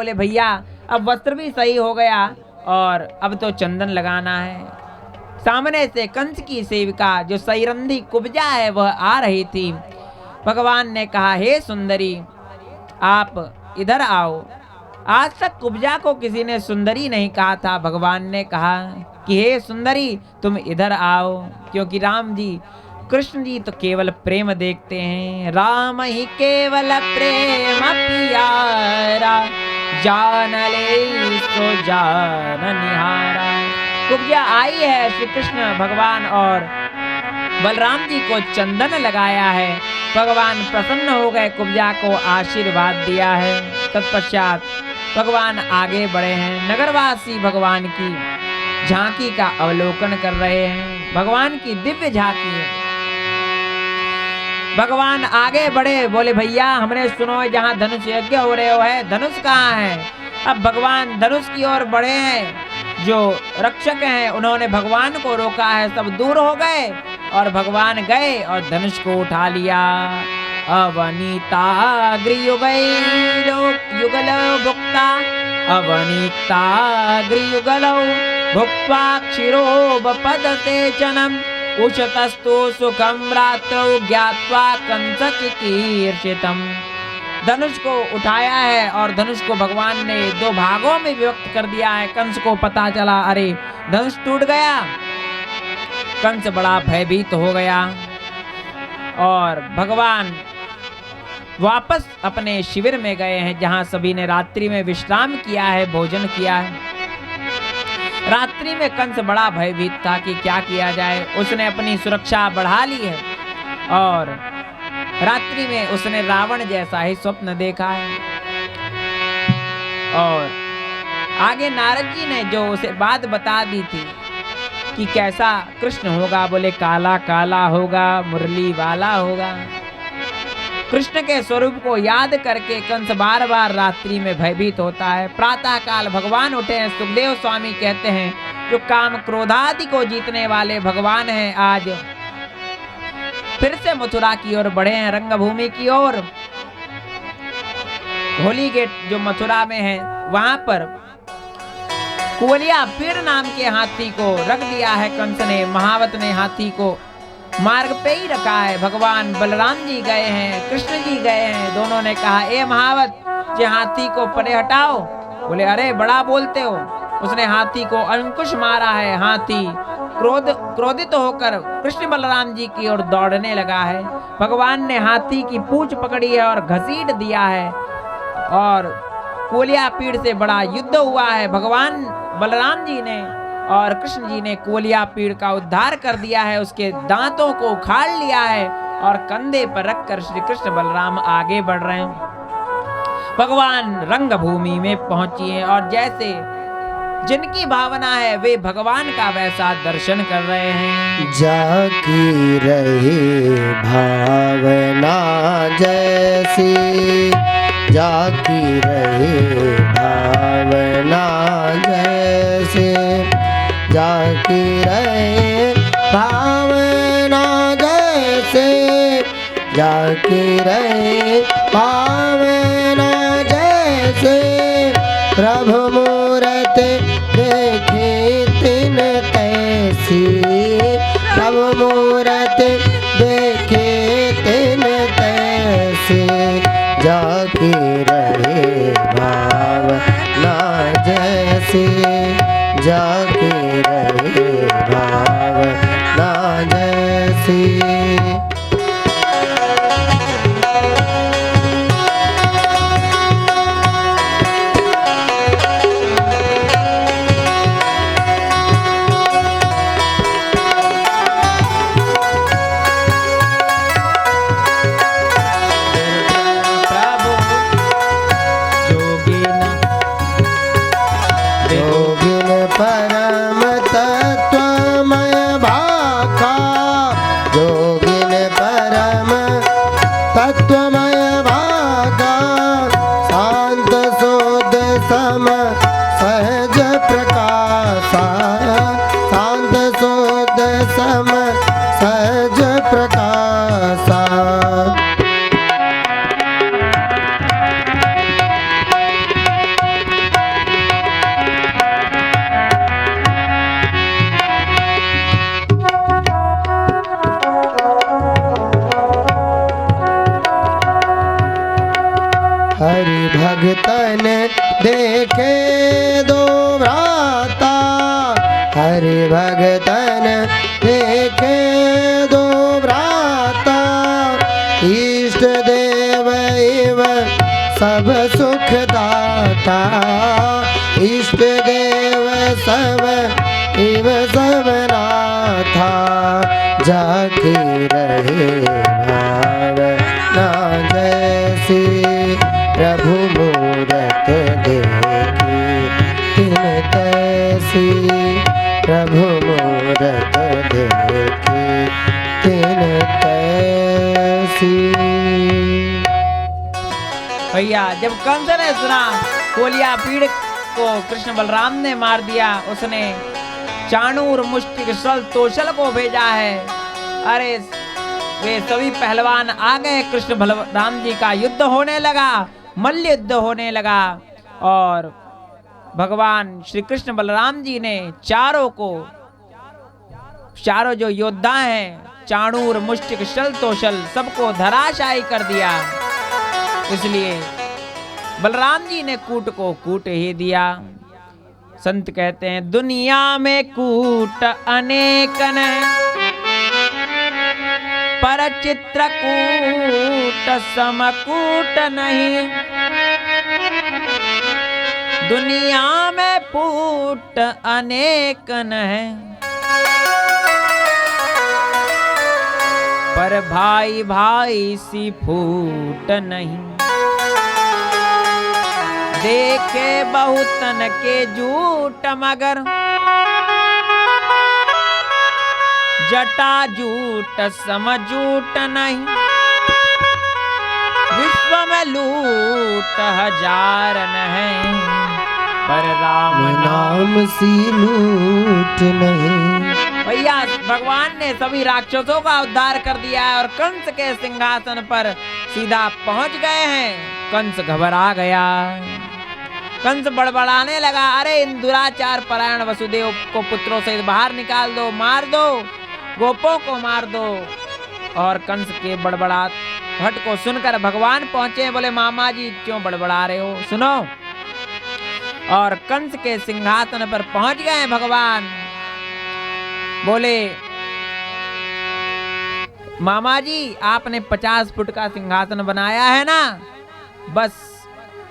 बोले भैया अब वस्त्र भी सही हो गया और अब तो चंदन लगाना है। सामने से कंस की सेविका जो सईरंधी कुब्जा है वह आ रही थी। भगवान ने कहा, हे सुंदरी आप इधर आओ। आज तक कुब्जा को किसी ने सुंदरी नहीं कहा था। भगवान ने कहा कि हे सुंदरी तुम इधर आओ, क्योंकि राम जी कृष्ण जी तो केवल प्रेम देखते हैं। राम ही केवल प्रेम पियारा, जान ले सो जान निहारा। कुब्जा आई है श्री कृष्ण भगवान और बलराम जी को चंदन लगाया है। भगवान प्रसन्न हो गए, कुब्जा को आशीर्वाद दिया है। तत्पश्चात भगवान आगे बढ़े हैं। नगरवासी भगवान की झांकी का अवलोकन कर रहे हैं। भगवान की दिव्य झांकी है। भगवान आगे बढ़े, बोले भैया हमने सुनो जहाँ धनुष यज्ञ हो रहे हो है, धनुष कहाँ है। अब भगवान धनुष की ओर बढ़े हैं। जो रक्षक हैं उन्होंने भगवान को रोका है, सब दूर हो गए और भगवान गए और धनुष को उठा लिया। अवनीता युगलो भुक्ता, अवनीता गृयुगलो भुक्त्वा क्षीरोपपद सेचनम्, उशतस्तु सुखं रात्रौ ज्ञात्वा कंस चिकीर्षितम्। धनुष को उठाया है और धनुष को भगवान ने दो भागों में विभक्त कर दिया है। कंस को पता चला, अरे धनुष टूट गया। कंस बड़ा भयभीत हो गया और भगवान वापस अपने शिविर में गए हैं, जहां सभी ने रात्रि में विश्राम किया है, भोजन किया है। रात्रि में कंस बड़ा भयभीत था कि क्या किया जाए। उसने अपनी सुरक्षा बढ़ा ली है और रात्रि में उसने रावण जैसा ही स्वप्न देखा है। और आगे नारद जी ने जो उसे बात बता दी थी कि कैसा कृष्ण होगा, बोले काला काला होगा, मुरली वाला होगा। कृष्ण के स्वरूप को याद करके कंस बार बार रात्रि में भयभीत होता है। प्रातः काल भगवान उठे हैं। सुखदेव स्वामी कहते हैं जो काम क्रोधादि को जीतने वाले भगवान हैं, आज फिर से मथुरा की ओर बढ़े हैं, रंगभूमि की ओर। होली गेट जो मथुरा में है वहां पर कुवलिया पीड़ नाम के हाथी को रख दिया है कंस ने। महावत ने हाथी को मार्ग पे ही रखा है। भगवान बलराम जी गए हैं, कृष्ण जी गए हैं। दोनों ने कहा, ए महावत जे हाथी को परे हटाओ। बोले अरे बड़ा बोलते हो। उसने हाथी को अंकुश मारा है। हाथी क्रोधित होकर कृष्ण बलराम जी की ओर दौड़ने लगा है। भगवान ने हाथी की पूंछ पकड़ी है और घसीट दिया है और कुवलिया पीड़ से बड़ा युद्ध हुआ है। भगवान बलराम जी ने और कृष्ण जी ने कुवलिया पीड़ का उद्धार कर दिया है। उसके दांतों को उखाड़ लिया है और कंधे पर रखकर श्री कृष्ण बलराम आगे बढ़ रहे हैं। भगवान रंगभूमि में पहुंची और जैसे जिनकी भावना है वे भगवान का वैसा दर्शन कर रहे हैं। जाकी रही भावना जैसी, जाकी रही भावना जैसे, जाकी रहे भावना जैसे, जाकी रहे भावना जैसे। प्रभु मूरत देखे तिन कैसी, प्रभु मूरत देखे तिन कैसी। जाकी रहे भावना जैसे, जाकी रहे भावना जैसी। परम तत्वमय भाखा, जोगिन परम तत्वमय भाखा। शांत शोध सम सहज प्रकाशा, शांत शोध सम सहज प्रकाशा। भगतन देखे दो भ्राता, हरि भगतन देखे दो भ्राता, इष्ट देव इव सब सुख दाता, इष्ट देव सब इव सब नाथा, जाके रहे भावना जैसी, प्रभु मूरत देखी तिन तैसी, प्रभु मूरत देखी तिन तैसी। भैया जब कंस ने सुना कोलिया पीड़ को कृष्ण बलराम ने मार दिया, उसने चाणूर मुष्टिक शल तोशल को भेजा है। अरे वे सभी पहलवान आ गए, कृष्ण बलराम जी का युद्ध होने लगा, मल्ल युद्ध होने लगा। और भगवान श्री कृष्ण बलराम जी ने चारों जो योद्धा हैं, चाणूर मुष्टिक शल तोशल, सबको धराशायी कर दिया। इसलिए बलराम जी ने कूट को कूट ही दिया। संत कहते हैं दुनिया में कूट अनेकन है, पर चित्रकूट समकूट नहीं। दुनिया में फूट अनेकन है, पर भाई भाई सी फूट नहीं। देखे बहुतन के झूठ मगर जटा झूठ समझूठ नहीं। विश्व में लूट हजारन है, पर राम नाम सी लूट नहीं। भैया भगवान ने सभी राक्षसों का उद्धार कर दिया है और कंस के सिंहासन पर सीधा पहुंच गए हैं। कंस घबरा गया, कंस बड़बड़ाने लगा, अरे इन दुराचार परायण वसुदेव को पुत्रों से बाहर निकाल दो, मार दो, गोपों को मार दो। और कंस के बड़बड़ाहट को सुनकर भगवान पहुंचे, बोले मामा जी क्यों बड़बड़ा रहे हो, सुनो। और कंस के सिंहासन पर पहुंच गए भगवान, बोले मामा जी आपने 50 फुट का सिंहासन बनाया है ना, बस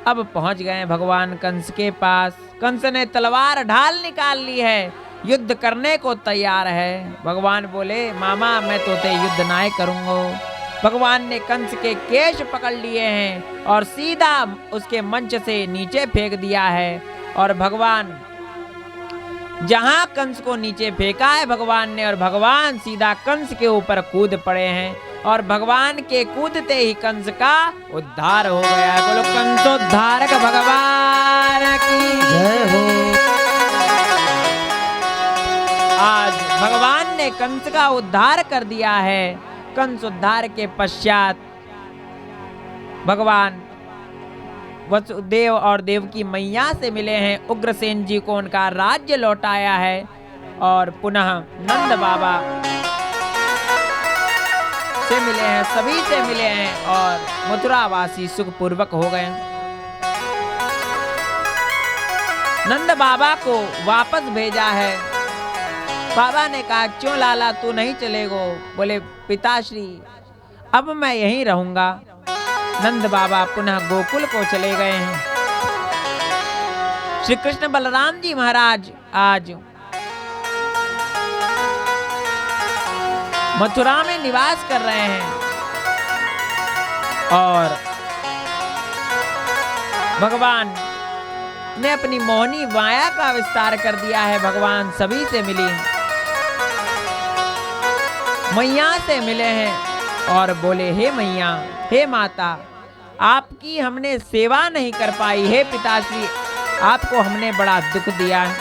अब पहुंच गए भगवान कंस के पास। कंस ने तलवार ढाल निकाल ली है, युद्ध करने को तैयार है। भगवान बोले मामा मैं तोते युद्ध ना करूंगा। भगवान ने कंस के केश पकड़ लिए हैं और सीधा उसके मंच से नीचे फेंक दिया है। और भगवान जहां कंस को नीचे फेंका है भगवान ने, और भगवान सीधा कंस के ऊपर कूद पड़े हैं। और भगवान के कूदते ही कंस का उद्धार हो गया है। बोलो कंसोद्धारक भगवान की जय हो। आज भगवान ने कंस का उद्धार कर दिया है। कंस उद्धार के पश्चात भगवान वसुदेव और देवकी मैया से मिले हैं, उग्रसेन जी को उनका राज्य लौटाया है और पुनः नंद बाबा से मिले हैं, सभी से मिले हैं और मथुरावासी सुखपूर्वक हो गए। नंद बाबा को वापस भेजा है। बाबा ने कहा क्यों लाला तू नहीं चलेगो? बोले पिताश्री अब मैं यहीं रहूंगा। नंद बाबा पुनः गोकुल को चले गए हैं। श्री कृष्ण बलराम जी महाराज आज मथुरा में निवास कर रहे हैं और भगवान ने अपनी मोहनी माया का विस्तार कर दिया है। भगवान सभी से मिली, मैया से मिले हैं और बोले हे मैया, हे माता, आपकी हमने सेवा नहीं कर पाई, हे पिताश्री आपको हमने बड़ा दुख दिया है।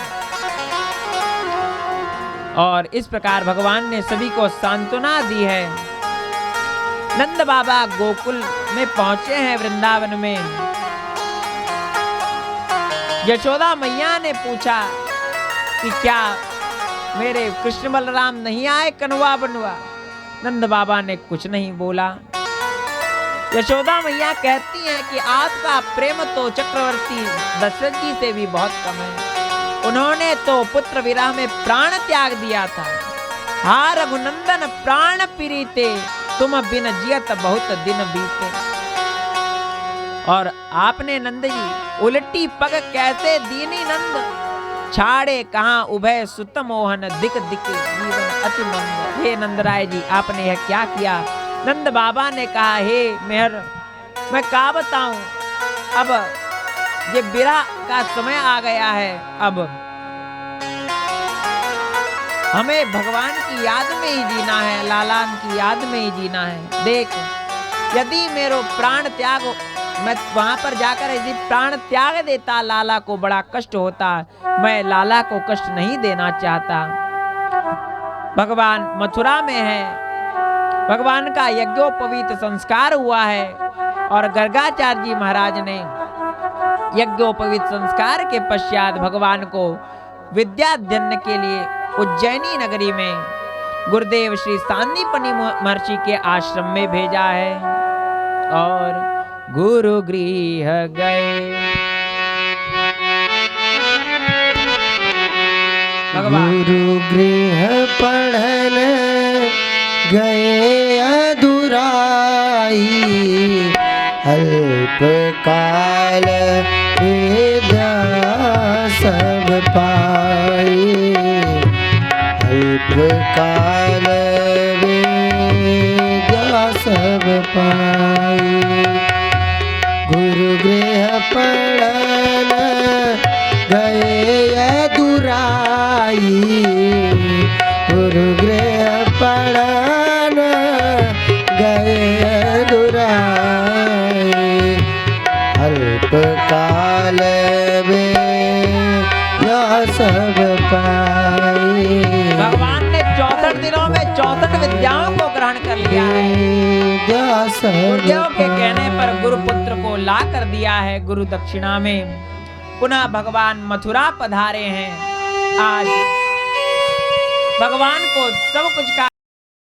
और इस प्रकार भगवान ने सभी को सांत्वना दी है। नंद बाबा गोकुल में पहुंचे हैं, वृंदावन में। यशोदा मैया ने पूछा कि क्या मेरे कृष्ण बलराम नहीं आए कनुआ बनुआ? नंद बाबा ने कुछ नहीं बोला। यशोदा मैया कहती हैं कि आपका प्रेम तो चक्रवर्ती दशरथ जी से भी बहुत कम है। उन्होंने तो पुत्र विरह में प्राण त्याग दिया था। हा रघुनंदन प्राण प्रीते, तुम बिन जियत बहुत दिन बीते। और आपने नंद जी उलटी पग कैसे दीनी नंद, छाड़े कहाँ उभय सुत मोहन, दिक दिक जीवन अति मंद। हे नंदराय जी, आपने यह क्या किया? नंद बाबा ने कहा, हे मेहर, मैं क्या बताऊं, अब ये विरह का समय आ गया है। अब हमें भगवान की याद में ही जीना है, लालान की याद में ही जीना है। देख, यदि मेरो प्राण त्याग, मैं वहां पर जाकर यदि प्राण त्याग देता, लाला को बड़ा कष्ट होता। मैं लाला को कष्ट नहीं देना चाहता। भगवान मथुरा में है, भगवान का यज्ञोपवीत संस्कार हुआ है और गर्गाचार्य जी महाराज ने यज्ञोपवीत संस्कार के पश्चात भगवान को विद्याध्ययन के लिए उज्जैनी नगरी में गुरुदेव श्री सांदीपनि महर्षि के आश्रम में भेजा है। और गुरु गृह गए गुरु गृह पढ़न गए अधुराई, अल्प काल विद्या सब पाई, अल्प काल विद्या सब पाई। गुरु गृह पढ़न गए अधुराई, गुरु गृह पढ़न गए अधुराई, अल्प काल में यह सब पाई। भगवान ने 64 दिनों में 64 विद्याओं को ग्रहण कर लिया है। गुरुदेव के कहने पर गुरुपुत्र को ला कर दिया है गुरु दक्षिणा में। पुनः भगवान मथुरा पधारे हैं। आज भगवान को सब कुछ का